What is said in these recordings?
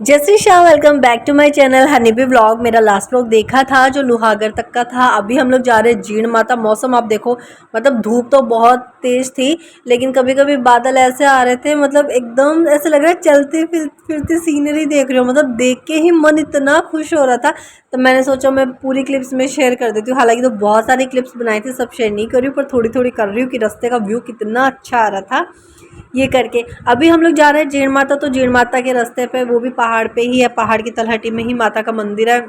जय Shri Shyam, welcome back to my channel honeybee blog. मेरा last blog देखा था जो लुहागर तक का था। अभी हम लोग जा रहे हैं जीण माता। मौसम आप देखो, मतलब धूप तो बहुत तेज थी, लेकिन कभी कभी बादल ऐसे आ रहे थे, मतलब एकदम ऐसे लग रहा है चलती फिरती सीनरी देख रही हूँ। मतलब देख के ही मन इतना खुश हो रहा था, तो मैंने सोचा मैं पूरी क्लिप्स में शेयर कर देती हूँ। हालांकि तो बहुत सारी क्लिप्स बनाई थी, सब शेयर नहीं कर रही हूँ, पर थोड़ी थोड़ी कर रही हूँ कि रास्ते का व्यू कितना अच्छा आ रहा था ये करके। अभी हम लोग जा रहे हैं जीण माता। तो जीण माता के रास्ते पे, वो भी पहाड़ पे ही है, पहाड़ की तलहटी में ही माता का मंदिर है।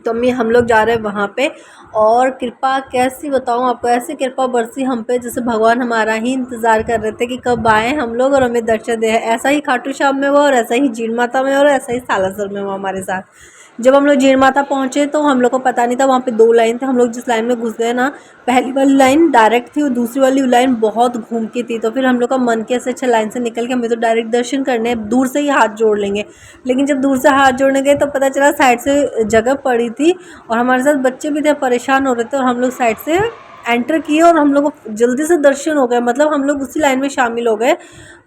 तो हम लोग जा रहे हैं वहाँ पे। और कृपा कैसी बताऊँ आपको, ऐसी कृपा बरसी हम पे जैसे भगवान हमारा ही इंतज़ार कर रहे थे कि कब आए हम लोग और हमें दर्शन दे। ऐसा ही खाटू श्याम में हुआ, और ऐसा ही जीण माता में, और ऐसा ही सालासर में हुआ हमारे साथ। जब हम लोग जीण माता पहुँचे तो हम लोग को पता नहीं था, वहाँ पे 2 लाइन थे। हम लोग जिस लाइन में घुस गए ना, पहली वाली लाइन डायरेक्ट थी और दूसरी वाली लाइन बहुत घूम के थी। तो फिर हम लोग का मन कैसे अच्छा लाइन से निकल के हमें तो डायरेक्ट दर्शन करने हैं, दूर से ही हाथ जोड़ लेंगे। लेकिन जब दूर से हाथ जोड़ने गए तो पता चला साइड से जगह पड़ी थी, और हमारे साथ बच्चे भी थे, परेशान हो रहे थे, और हम लोग साइड से एंटर किए और हम लोग को जल्दी से दर्शन हो गए। मतलब हम लोग उसी लाइन में शामिल हो गए।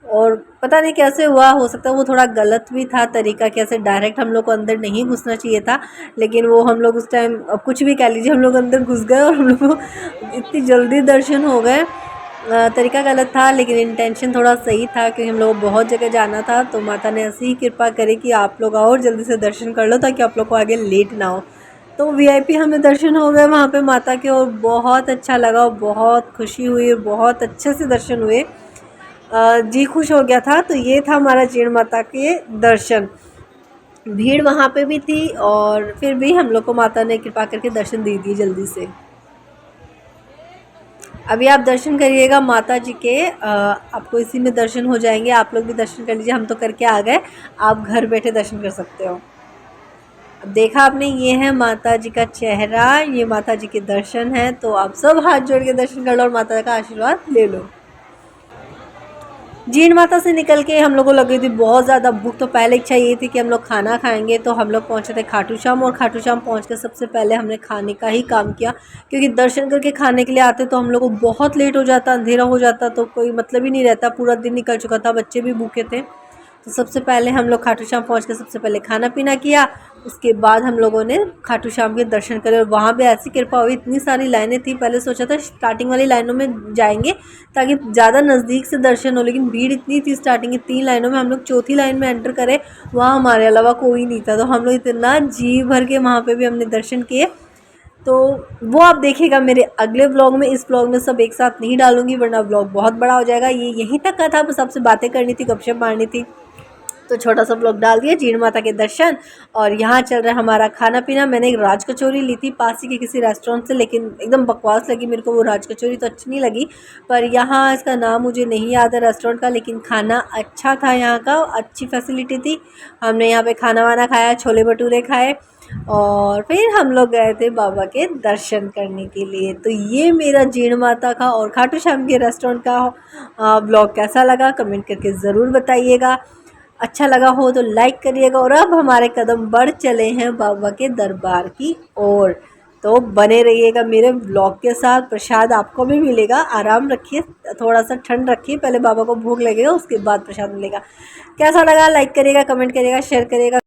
और पता नहीं कैसे हुआ, हो सकता है वो थोड़ा गलत भी था तरीका, कैसे डायरेक्ट हम लोग को अंदर नहीं घुसना चाहिए था। लेकिन वो हम लोग उस टाइम, अब कुछ भी कह लीजिए, हम लोग अंदर घुस गए और हम लोग को इतनी जल्दी दर्शन हो गए। तरीका गलत था, लेकिन इंटेंशन थोड़ा सही था, क्योंकि हम लोग को बहुत जगह जाना था। तो माता ने ऐसी ही कृपा करी कि आप लोग आओ और जल्दी से दर्शन कर लो, ताकि आप लोग को आगे लेट ना हो। तो वीआईपी हमें दर्शन हो गए वहाँ पे माता के, और बहुत अच्छा लगा और बहुत खुशी हुई, बहुत अच्छे से दर्शन हुए। जी खुश हो गया था। तो ये था हमारा जीण माता के दर्शन। भीड़ वहाँ पे भी थी, और फिर भी हम लोग को माता ने कृपा करके दर्शन दे दिए जल्दी से। अभी आप दर्शन करिएगा माता जी के, आपको इसी में दर्शन हो जाएंगे। आप लोग भी दर्शन कर लीजिए, हम तो करके आ गए, आप घर बैठे दर्शन कर सकते हो। अब देखा आपने, ये है माता जी का चेहरा, ये माता जी के दर्शन है। तो आप सब हाथ जोड़ के दर्शन कर लो और माता का आशीर्वाद ले लो। जीण माता से निकल के हम लोग को लगी थी बहुत ज़्यादा भूख। तो पहले इच्छा ये थी कि हम लोग खाना खाएंगे, तो हम लोग पहुंचे थे खाटू श्याम। और खाटू श्याम पहुँच के सबसे पहले हमने खाने का ही काम किया, क्योंकि दर्शन करके खाने के लिए आते तो हम लोग को बहुत लेट हो जाता, अंधेरा हो जाता, तो कोई मतलब ही नहीं रहता, पूरा दिन निकल चुका था, बच्चे भी भूखे थे। तो सबसे पहले हम लोग खाटू श्याम पहुँच के सबसे पहले खाना पीना किया। उसके बाद हम लोगों ने खाटू श्याम के दर्शन करे, और वहाँ पे ऐसी कृपा हुई, इतनी सारी लाइनें थी। पहले सोचा था स्टार्टिंग वाली लाइनों में जाएंगे ताकि ज़्यादा नज़दीक से दर्शन हो, लेकिन भीड़ इतनी थी स्टार्टिंग की 3 लाइनों में। हम लोग चौथी लाइन में एंटर करे, वहाँ हमारे अलावा कोई नहीं था। तो हम लोग इतना जी भर के वहाँ पर भी हमने दर्शन किए। तो वो आप देखिएगा मेरे अगले ब्लॉग में। इस ब्लॉग में सब एक साथ नहीं डालूंगी, वरना ब्लॉग बहुत बड़ा हो जाएगा। ये यहीं तक का था, बस आपसे बातें करनी थी, गपशप मारनी थी, तो छोटा सा ब्लॉग डाल दिया जीण माता के दर्शन। और यहाँ चल रहा है हमारा खाना पीना। मैंने एक राज कचौरी ली थी पास ही के किसी रेस्टोरेंट से, लेकिन एकदम बकवास लगी मेरे को वो राज कचौरी, तो अच्छी नहीं लगी। पर यहाँ इसका नाम मुझे नहीं याद है रेस्टोरेंट का, लेकिन खाना अच्छा था, यहाँ का अच्छी फैसिलिटी थी। हमने यहाँ पे खाना वाना खाया, छोले भटूरे खाए, और फिर हम लोग गए थे बाबा के दर्शन करने के लिए। तो ये मेरा जीण माता का और खाटू श्याम के रेस्टोरेंट का ब्लॉग कैसा लगा कमेंट करके ज़रूर बताइएगा। अच्छा लगा हो तो लाइक करिएगा। और अब हमारे कदम बढ़ चले हैं बाबा के दरबार की ओर, तो बने रहिएगा मेरे ब्लॉग के साथ। प्रसाद आपको भी मिलेगा, आराम रखिए, थोड़ा सा ठंड रखिए, पहले बाबा को भोग लगेगा, उसके बाद प्रसाद मिलेगा। कैसा लगा लाइक करिएगा, कमेंट करिएगा, शेयर करिएगा।